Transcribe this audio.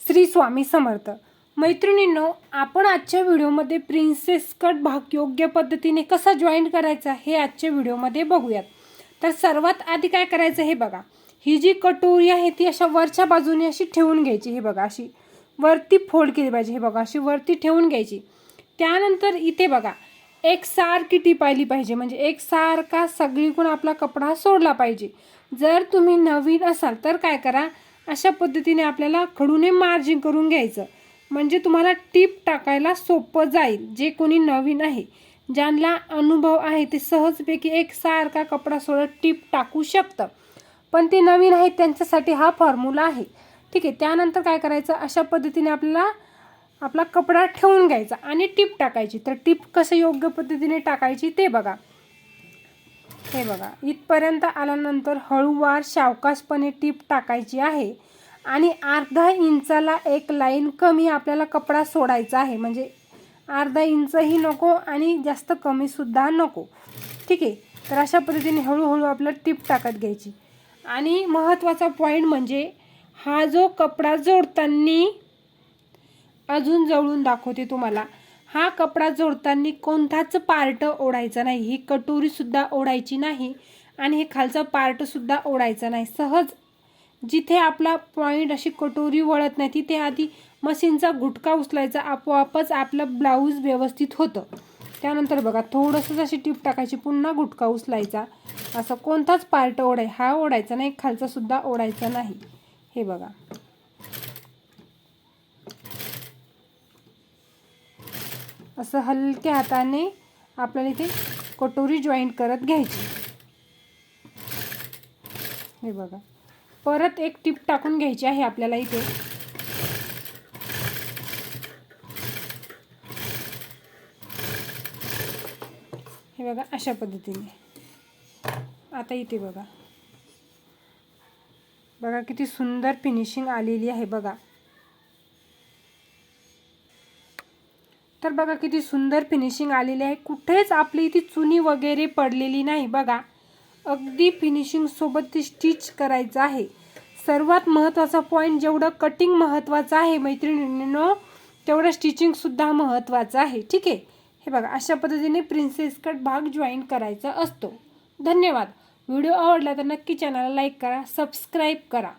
श्री स्वामी समर्थ। मैत्रिणींनो, आपण आजच्या व्हिडिओमध्ये प्रिन्सेस कट भाग योग्य पद्धतीने कसा जॉईंट करायचा हे आजच्या व्हिडिओमध्ये बघूयात। तर सर्वात आधी काय करायचं हे बघा, ही जी कटोरी आहे ती अशा वरच्या बाजूने अशी ठेवून घ्यायची। हे बघा, अशी वरती फोल्ड केली पाहिजे। हे बघा, अशी वरती ठेवून घ्यायची। त्यानंतर इथे बघा एक सारखी टिप आली पाहिजे, म्हणजे एक सारखा सगळीकडून आपला कपडा सोडला पाहिजे। जर तुम्ही नवीन असाल तर काय करा, अशा पद्धतीने आपल्याला खडूने मार्जिन करून घ्यायचं, म्हणजे तुम्हाला टिप टाकायला सोपं जाईल। जे कोणी नवीन आहे, ज्यांना अनुभव आहे ते सहजपैकी एक सारखा कपडा सोडत टिप टाकू शकतं, पण ते नवीन आहेत त्यांच्यासाठी हा फॉर्म्युला आहे। ठीक आहे, त्यानंतर काय करायचं, अशा पद्धतीने आपल्याला आपला कपडा ठेवून घ्यायचा आणि टिप टाकायची। तर टिप कसं योग्य पद्धतीने टाकायची ते बघा। हे बघा, इथपर्यंत आल्यानंतर हळूवार सावकाशपणे टिप टाकायची आहे आणि अर्धा इंचाला एक लाईन कमी आपल्याला कपडा सोडायचा आहे, म्हणजे अर्धा इंचही नको आणि जास्त कमी सुद्धा नको। ठीक आहे, तर अशा पद्धतीने हळूहळू आपलं टिप टाकत घ्यायची। आणि महत्त्वाचा पॉईंट म्हणजे हा जो कपडा जोडताना, अजून जवळून दाखवते तुम्हाला, हा कपडा जोडताना कोणताच पार्ट ओढायचा नाही। ही कटोरी सुद्धा ओढायची नाही आणि हे खालचा पार्ट सुद्धा ओढायचा नाही। सहज जिथे आपला पॉईंट अशी कटोरी वळत नाही तिथे आधी मशीनचा घुटका उचलायचा, आपोआपच आपलं ब्लाऊज व्यवस्थित होतं। त्यानंतर बघा, थोडंसं अशी टिप टाकायची, पुन्हा घुटका उचलायचा। असं कोणताच पार्ट हा ओढायचा नाही, खालचा सुद्धा ओढायचा नाही। हे बघा, असं हलक्या हाताने आपल्याला इथे कटोरी जॉईंट करत घ्यायची। हे बघा, परत एक टिप टाकून घ्यायची आहे आपल्याला इथे। हे बघा, अशा पद्धतीने। आता इथे बघा, बघा किती सुंदर फिनिशिंग आलेली आहे बघा। तर बघा किती सुंदर फिनिशिंग आलेली आहे, कुठेच आपली इथे चुनी वगैरे पडलेली नाही। बघा, अगदी फिनिशिंग सोबत ती स्टिच करायचं आहे। सर्वात महत्त्वाचा पॉईंट, जेवढं कटिंग महत्त्वाचं आहे मैत्रिणींनो, तेवढं स्टिचिंग सुद्धा महत्त्वाचं आहे। ठीक आहे, हे बघा, अशा पद्धतीने प्रिन्सेस कट भाग जॉईन करायचा असतो। धन्यवाद। व्हिडिओ आवडला तर नक्की चॅनलला लाईक करा, सबस्क्राईब करा।